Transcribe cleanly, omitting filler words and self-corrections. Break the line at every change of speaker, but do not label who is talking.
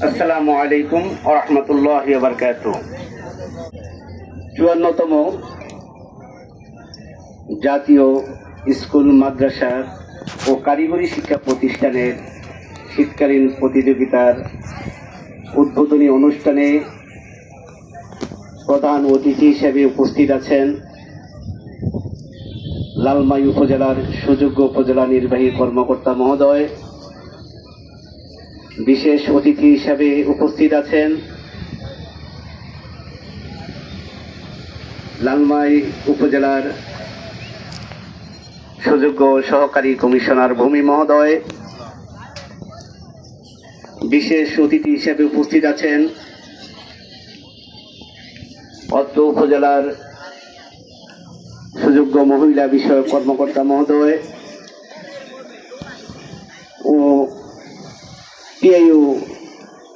আসসালামু আলাইকুম ওয়া রাহমাতুল্লাহি ওয়া বারাকাতুহু। 54তম জাতীয় স্কুল, মাদ্রাসা ও কারিগরি শিক্ষা প্রতিষ্ঠানের শীতকালীন প্রতিযোগিতার উদ্বোধনী অনুষ্ঠানে প্রধান অতিথি হিসেবে উপস্থিত আছেন লালমাই উপজেলার সুযোগ্য উপজেলা নির্বাহী কর্মকর্তা মহোদয়। বিশেষ অতিথি হিসেবে উপস্থিত আছেন লালমাই উপজেলার সুযোগ্য সহকারী কমিশনার ভূমি মহোদয়। বিশেষ অতিথি হিসেবে উপস্থিত আছেন অত্র উপজেলার সুযোগ্য মহিলা বিষয়ক কর্মকর্তা মহোদয় ও টিআইইউ